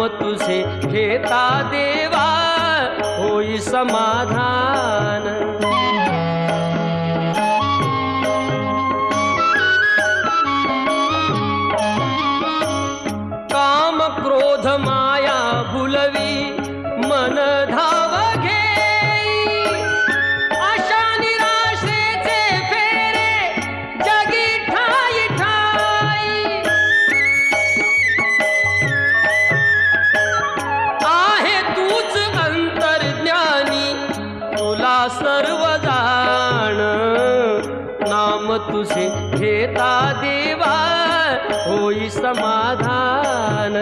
नाम तुझे घेता देवा होई समाधान। काम क्रोध माया भुलवी मन धाव घेई, आशा निराशेचे फेरे जगी ठाई ठाई। आहे तूच अंतर्ज्ञानी तुला सर्व जाण, नाम तुझे घेता देवा होई समाधान।